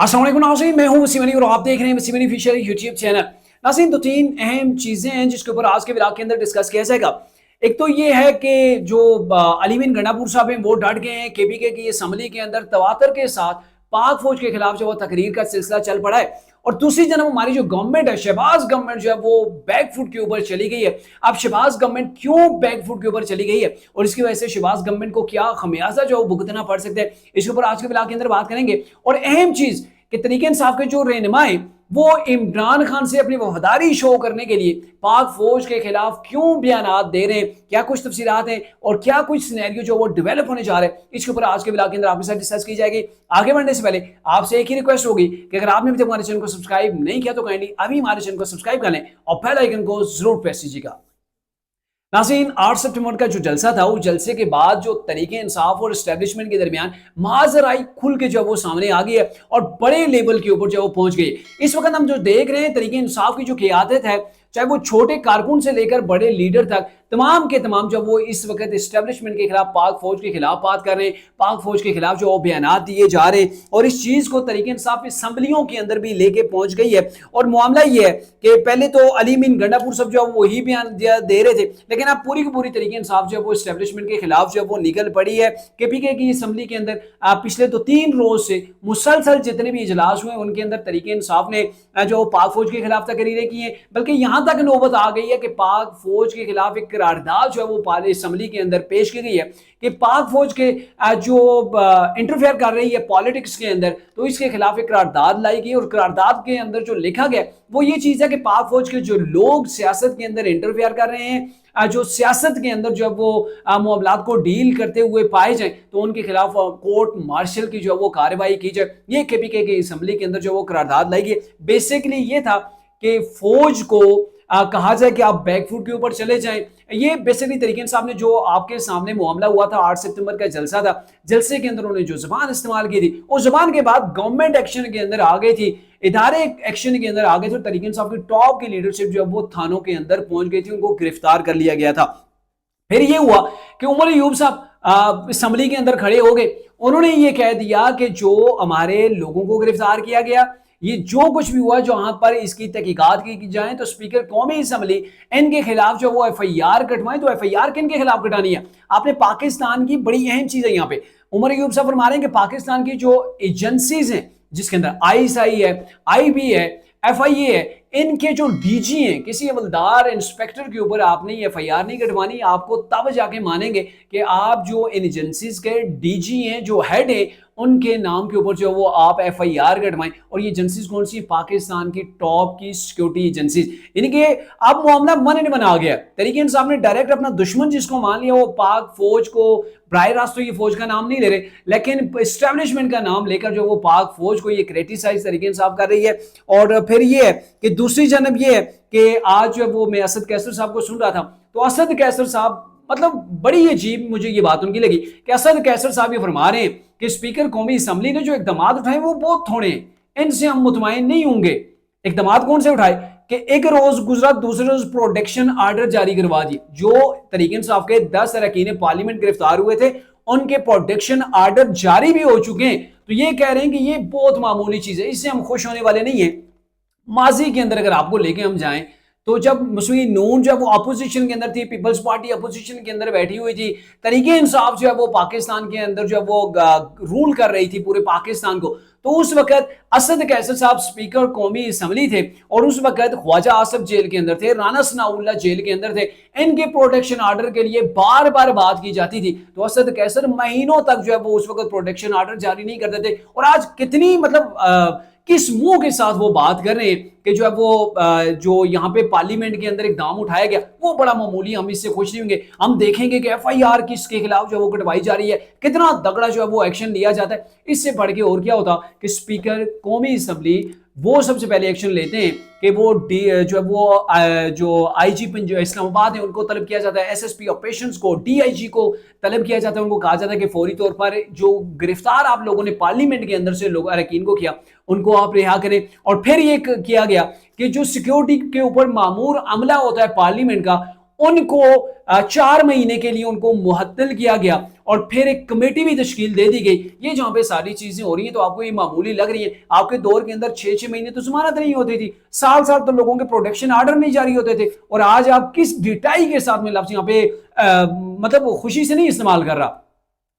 अस्सलाम वालेकुम नाज़रीन, मैं हूं वसीम अली और आप देख रहे हैं Wasim Ali official YouTube channel. नाज़रीन, तो तीन अहम चीज़ें हैं जिसके ऊपर आज के व्लॉग के अंदर डिस्कस किया जाएगा। एक तो ये है कि जो अली बिन गंडापुर साहब हैं वो डट गए हैं केपीके की असम्बली के अंदर तवातर के साथ पाक फौज के खिलाफ जो वो तकरीर का सिलसिला चल पड़ा है। और दूसरी जानब हमारी जो गवर्नमेंट है, शहबाज गवर्नमेंट जो है वो बैक फुट के ऊपर चली गई है। अब शहबाज गवर्नमेंट क्यों बैक फुट के ऊपर चली गई है और इसकी वजह से शहबाज गवर्नमेंट को क्या खमियाजा जो भुगतना पड़ सकता है, इसके ऊपर आज के व्लॉग के अंदर बात करेंगे। और अहम चीज कि तरीके इंसाफ के जो रहनुमाई वो इमरान खान से अपनी वफादारी शो करने के लिए पाक फौज के खिलाफ क्यों बयानात दे रहे हैं, क्या कुछ तफसीलात हैं और क्या कुछ सिनेरियो जो वो डेवलप होने जा रहे हैं, इसके ऊपर आज के व्लॉग के अंदर आपके साथ डिस्कस की जाएगी। आगे बढ़ने से पहले आपसे एक ही रिक्वेस्ट होगी कि अगर आपने अभी तक हमारे चैनल को सब्सक्राइब नहीं किया तो काइंडली अभी हमारे चैनल को सब्सक्राइब कर लें और बेल आइकन को जरूर प्रेस कीजिएगा। नाज़रीन, 8 सितंबर का जो जलसा था, उस जलसे के बाद जो तरीके इंसाफ और एस्टेब्लिशमेंट के दरमियान माजराई खुल के जो वो सामने आ गई है और बड़े लेवल के ऊपर जो वो पहुंच गई। इस वक्त हम जो देख रहे हैं तरीके इंसाफ की जो क़यादत है, चाहे वो छोटे कारकुन से लेकर बड़े लीडर तक, तमाम के तमाम जब वो इस वक्त एस्टेब्लिशमेंट के खिलाफ, पाक फौज के खिलाफ बात कर रहे हैं, पाक फौज के खिलाफ जो बयानात दिए जा रहे हैं और इस चीज को तरीके इंसाफ असम्बलियों के अंदर भी लेके पहुंच गई है। और मामला ये है कि पहले तो अली बिन गंडापुर साहब जो वही बयान दे रहे थे, लेकिन अब पूरी की पूरी तरीके इंसाफ जो है वो एस्टेब्लिशमेंट के खिलाफ जो है वो निकल पड़ी है। केपीके की असम्बली के अंदर पिछले तो 3 रोज से मुसलसल जितने भी इजलास हुए उनके अंदर तरीके इंसाफ ने जो पाक फौज के खिलाफ तकरीरें की हैं, बल्कि यहां तक नौबत आ गई है कि पाक फौज के खिलाफ एक करारदाद जो है वो असम्बली के अंदर पेश की गई है कि पाक फौज के जो इंटरफेयर कर रही है पॉलिटिक्स के अंदर, तो इसके खिलाफ एक करारदाद लाई गई। और करारदाद के अंदर जो लिखा गया वो ये चीज है कि पाक फौज के जो लोग सियासत के अंदर इंटरफेयर कर रहे हैं, जो सियासत के अंदर जो वो मामलात को डील करते हुए पाए जाएं, तो उनके खिलाफ कोर्ट मार्शल की जो वो कार्रवाई की जाए। ये केपीके की असम्बली के अंदर जो वो करारदाद लाई गई। बेसिकली ये था कि फौज को कहा जाए कि आप बैकफुट के ऊपर चले जाएं। ये बेसिकली तरीके साहब ने जो आपके सामने मामला हुआ था, 8 सितंबर का जलसा था, जलसे के अंदर उन्होंने जो जुबान इस्तेमाल की थी, उस जुबान के बाद गवर्नमेंट एक्शन के अंदर आ गई थी, इदारे एक्शन के अंदर आ गए थे। तरीके साहब की टॉप की लीडरशिप जो है वो थानों के अंदर पहुंच गई थी, उनको गिरफ्तार कर लिया गया था। फिर ये हुआ कि उमर अयूब साहब असम्बली के अंदर खड़े हो गए। उन्होंने ये कह दिया कि जो हमारे लोगों को गिरफ्तार किया गया, ये जो कुछ भी हुआ जहां पर इसकी तहकीकात की जाए तो स्पीकर कौमी असम्बली इनके खिलाफ जो वो एफआईआर कटवाएं। तो एफआईआर किन के खिलाफ कटानी है? आपने पाकिस्तान की बड़ी अहम चीज है यहाँ पे, उमर अयूब साहब फरमा रहे हैं कि पाकिस्तान की जो एजेंसीज हैं जिसके अंदर आईएसआई है, आईबी है, एफआईए है, इनके जो डीजी हैं, किसी हवलदार इंस्पेक्टर के ऊपर आपने ये एफआईआर नहीं कटवानी। आपको तब जाके मानेंगे कि आप जो इन एजेंसीज के डीजी हैं, जो हेड हैं, उनके नाम के ऊपर जो वो आप एफआईआर कटवाएं। और ये एजेंसीज कौन सी? पाकिस्तान की टॉप की सिक्योरिटी एजेंसीज। यानी कि अब मामला मन बना आ गया। तरीके इंसाफ ने डायरेक्ट अपना दुश्मन जिसको मान लिया, वो पाक फौज को बराह रास्त तो ये फौज का नाम नहीं ले रहे, लेकिन एस्टेब्लिशमेंट का नाम लेकर जो वो पाक फौज को ये क्रिटिसाइज तरीके इंसाफ कर रही है। और फिर ये है कि दूसरी जानब ये है कि आज जो वो मैं असद कैसर साहब को सुन रहा था, तो असद कैसर साहब मतलब बड़ी अजीब मुझे ये बात उनकी लगी कि असद कैसर साहब ये फरमा रहे हैं कि स्पीकर कौमी असम्बली ने जो इकदाम उठाए वो बहुत थोड़े हैं, इनसे हम मुतमईन नहीं होंगे। इकदाम कौन से उठाए कि एक रोज गुजरा दूसरे रोज प्रोटेक्शन आर्डर जारी करवा दिए। जो तरीके इंसाफ के 10 अरकान पार्लियामेंट गिरफ्तार हुए थे उनके प्रोटेक्शन आर्डर जारी भी हो चुके हैं। तो ये कह रहे हैं कि ये बहुत मामूली चीज है, इससे हम खुश होने वाले नहीं है। माजी के अंदर अगर आपको लेके हम जाएं तो जब मुस्लिम नून जब वो अपोजिशन के अंदर थी, पीपल्स पार्टी अपोजिशन के अंदर बैठी हुई थी, तरीके इंसाफ जो है वो पाकिस्तान के अंदर जो है वो रूल कर रही थी पूरे पाकिस्तान को, तो उस वक्त असद कैसर साहब स्पीकर कौमी असम्बली थे और उस वक्त ख्वाजा आसफ जेल के अंदर थे, राना सनाउल्लाह जेल के अंदर थे। इनके प्रोटेक्शन आर्डर के लिए बार बार बात की जाती थी, तो असद कैसर महीनों तक जो है वो उस वक्त प्रोटेक्शन आर्डर जारी नहीं करते थे। और आज कितनी मतलब किस मुंह के साथ वो बात कर रहे हैं कि जो है वो जो यहाँ पे पार्लियामेंट के अंदर इकदाम उठाया गया वो बड़ा मामूली, हम इससे खुश नहीं होंगे। हम देखेंगे कि एफआईआर किसके खिलाफ जो है वो कटवाई जा रही है, कितना तगड़ा जो है वो एक्शन लिया जाता है। इससे बढ़ के और क्या होता कि स्पीकर कौमी असम्बली वो सबसे पहले एक्शन लेते हैं कि वो जो है वो जो आईजी इस्लामाबाद है उनको तलब किया जाता है, एसएसपी ऑपरेशंस को, डीआईजी को तलब किया जाता है। उनको कहा जाता है कि फौरी तौर पर जो गिरफ्तार आप लोगों ने पार्लियामेंट के अंदर से लोग अरकान को किया उनको आप रिहा करें। और फिर ये किया गया कि जो सिक्योरिटी के ऊपर मामूर अमला होता है पार्लियामेंट का, ان کو 4 مہینے کے لیے ان کو معطل کیا گیا اور پھر ایک کمیٹی بھی تشکیل دے دی گئی. یہ جہاں پہ ساری چیزیں ہو رہی ہیں تو آپ کو یہ معمولی لگ رہی ہیں. آپ کے دور کے اندر 6 مہینے تو ضمانت نہیں ہوتی تھی, سال سال تو لوگوں کے پروڈکشن آرڈر نہیں جاری ہوتے تھے. اور آج آپ کس ڈیٹائی کے ساتھ میں لفظ یہاں پہ مطلب خوشی سے نہیں استعمال کر رہا,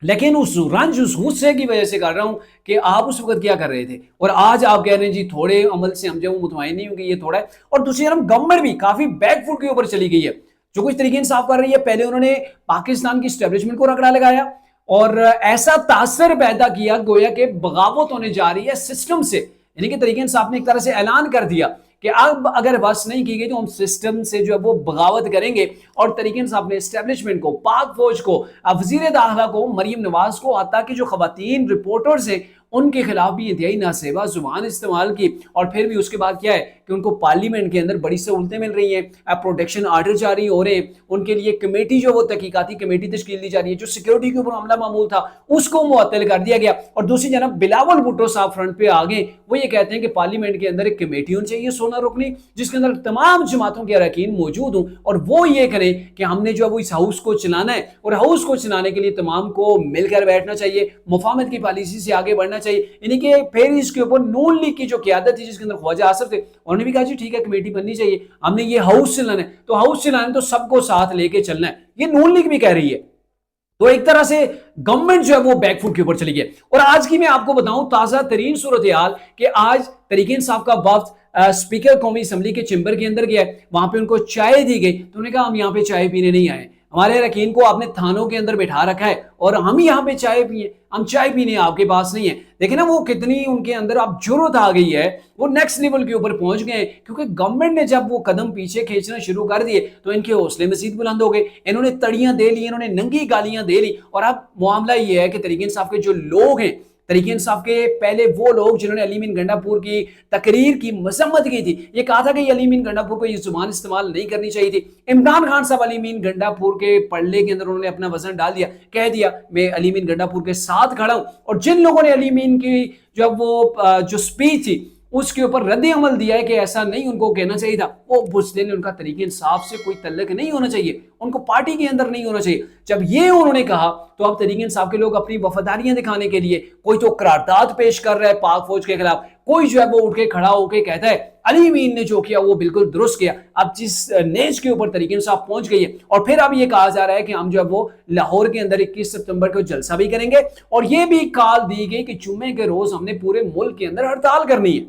لیکن اس رنج اس غصے کی وجہ سے کر رہا ہوں کہ آپ اس وقت کیا کر رہے تھے اور آج آپ کہہ رہے ہیں جی تھوڑے عمل سے ہم جو مطمئن نہیں ہوں کہ یہ تھوڑا ہے. اور دوسری طرف گورنمنٹ بھی کافی بیک فٹ کے اوپر چلی گئی ہے, جو کچھ طریقے انصاف کر رہی ہے. پہلے انہوں نے پاکستان کی اسٹیبلشمنٹ کو رگڑا لگایا اور ایسا تاثر پیدا کیا گویا کہ بغاوت ہونے جا رہی ہے سسٹم سے, یعنی کہ طریقے انصاف نے ایک طرح سے اعلان کر دیا کہ اب اگر بس نہیں کی گئی تو ہم سسٹم سے جو ہے وہ بغاوت کریں گے. اور طریقے انصاف نے اسٹیبلشمنٹ کو, پاک فوج کو, وزیر داخلہ کو, مریم نواز کو, حتیٰ کہ جو خواتین رپورٹرز ہیں ان کے خلاف بھی انتہائی ناسیبا زبان استعمال کی. اور پھر بھی اس کے بعد کیا ہے کہ ان کو پارلیمنٹ کے اندر بڑی سہولتیں مل رہی ہیں, پروٹیکشن آرڈر جاری ہو رہے ہیں, ان کے لیے کمیٹی جو وہ تحقیقاتی کمیٹی تشکیل دی جا رہی ہے. جو سیکیورٹی کے اوپر معاملہ معمول تھا اس کو معطل کر دیا گیا. اور دوسری جانب بلاول بھٹو صاحب فرنٹ پہ آ گئے, وہ یہ کہتے ہیں کہ پارلیمنٹ کے اندر ایک کمیٹی ہونی چاہیے سونا رکنی, جس کے اندر تمام جماعتوں کے اراکین موجود ہوں اور وہ یہ کریں کہ ہم نے جو ہے وہ اس ہاؤس کو چلانا ہے اور ہاؤس کو چلانے کے لیے تمام کو مل کر بیٹھنا چاہیے, مفاہمت کی پالیسی سے آگے بڑھنا چاہیے. یعنی کہ پھر اس کے اوپر نون لیگ کی جو قیادت تھی جس کے اندر خواجہ آصف تھے, انہوں نے بھی کہا جی ٹھیک ہے کمیٹی بننی چاہیے, ہم نے یہ ہاؤس چلانا ہے, تو ہاؤس چلانا ہے تو سب کو ساتھ لے کے چلنا ہے. یہ نون لیگ بھی کہہ رہی ہے. تو ایک طرح سے گورنمنٹ جو ہے وہ بیک فٹ کے اوپر چلی گئی. اور آج کی میں آپ کو بتاؤں تازہ ترین صورتحال کہ آج طریقے انصاف کا وفد اسپیکر قومی اسمبلی کے چیمبر کے اندر گیا ہے, وہاں پہ ان کو چائے دی گئی, تو انہوں نے کہا ہم یہاں پہ چائے پینے نہیں آئے, ہمارے اراکین کو آپ نے تھانوں کے اندر بٹھا رکھا ہے اور ہم یہاں پہ چائے پیئے, ہم چائے پینے آپ کے پاس نہیں ہے. دیکھیں نا وہ کتنی ان کے اندر اب جرات آ گئی ہے, وہ نیکسٹ لیول کے اوپر پہنچ گئے ہیں, کیونکہ گورنمنٹ نے جب وہ قدم پیچھے کھینچنا شروع کر دیے تو ان کے حوصلے مزید بلند ہو گئے. انہوں نے تڑیاں دے لی, انہوں نے ننگی گالیاں دے لی. اور اب معاملہ یہ ہے کہ طریقے انصاف کے جو لوگ ہیں, طریقے انصاف کے پہلے وہ لوگ جنہوں نے علی امین گنڈا پور کی تقریر کی مذمت کی تھی, یہ کہا تھا کہ علی امین گنڈا پور کو یہ زبان استعمال نہیں کرنی چاہیے تھی. عمران خان صاحب علی امین گنڈا پور کے پلڑے کے اندر انہوں نے اپنا وزن ڈال دیا, کہہ دیا میں علی امین گنڈا پور کے ساتھ کھڑا ہوں. اور جن لوگوں نے علی امین کی جو سپیچ تھی اس کے اوپر رد عمل دیا ہے کہ ایسا نہیں ان کو کہنا چاہیے تھا, وہ بزدل نے ان کا طریقے انصاف سے کوئی تعلق نہیں ہونا چاہیے, ان کو پارٹی کے اندر نہیں ہونا چاہیے. جب یہ انہوں نے کہا تو اب طریقے انصاف کے لوگ اپنی وفاداریاں دکھانے کے لیے کوئی تو قرارداد پیش کر رہا ہے پاک فوج کے خلاف, کوئی جو ہے وہ اٹھ کے کھڑا ہو کے کہتا ہے علی امین نے جو کیا وہ بالکل درست کیا. اب جس نیچ کے اوپر طریقے انصاف پہنچ گئی ہے, اور پھر اب یہ کہا جا رہا ہے کہ ہم جو ہے وہ لاہور کے اندر 21 ستمبر کو جلسہ بھی کریں گے, اور یہ بھی کال دی گئی کہ جمعے کے روز ہم نے پورے ملک کے اندر ہڑتال کرنی ہے.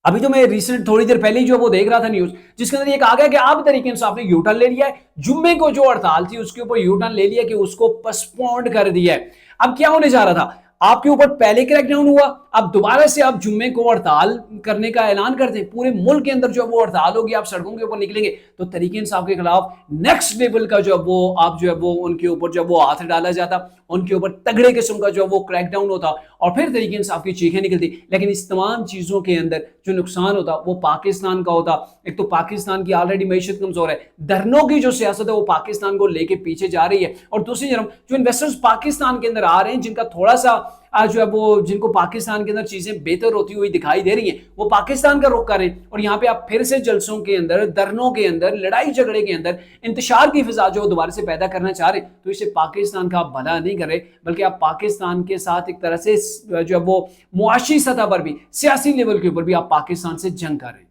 ابھی تو میں ریسنٹ تھوڑی دیر پہلے جو وہ دیکھ رہا تھا نیوز, جس کے اندر یہ کہا گیا کہ اب طریقے انصاف نے یو ٹرن لے لیا ہے, جمعے کو جو ہڑتال تھی اس کے اوپر یو ٹرن لے لیا کہ اس کو پسپونڈ کر دیا ہے. اب کیا ہونے جا رہا تھا, آپ کے اوپر پہلے کریک ڈاؤن ہوا, اب دوبارہ سے آپ جمعے کو ہڑتال کرنے کا اعلان کرتے ہیں, پورے ملک کے اندر جو وہ ہڑتال ہوگی, آپ سڑکوں کے اوپر نکلیں گے, تو طریقے انصاف کے خلاف نیکسٹ لیول کا جو وہ آپ جو ہے وہ ان کے اوپر جب وہ ہاتھ ڈالا جاتا, ان کے اوپر تگڑے قسم کا جو وہ کریک ڈاؤن ہوتا, اور پھر طریقے انصاف کی چیخیں نکلتی. لیکن اس تمام چیزوں کے اندر جو نقصان ہوتا وہ پاکستان کا ہوتا. ایک تو پاکستان کی آلریڈی معیشت کمزور ہے, دھرنوں کی جو سیاست ہے وہ پاکستان کو لے کے پیچھے جا رہی ہے, اور دوسری طرف جو انویسٹرز پاکستان کے اندر آ رہے ہیں جن کا تھوڑا سا جو ہے وہ جن کو پاکستان کے اندر چیزیں بہتر ہوتی ہوئی دکھائی دے رہی ہیں, وہ پاکستان کا رخ کر رہے ہیں. اور یہاں پہ آپ پھر سے جلسوں کے اندر, دھرنوں کے اندر, لڑائی جھگڑے کے اندر انتشار کی فضا جو دوبارہ سے پیدا کرنا چاہ رہے ہیں, تو اسے پاکستان کا بھلا نہیں کر رہے, بلکہ آپ پاکستان کے ساتھ ایک طرح سے جو ہے وہ معاشی سطح پر بھی, سیاسی لیول کے اوپر بھی آپ پاکستان سے جنگ کر رہے ہیں.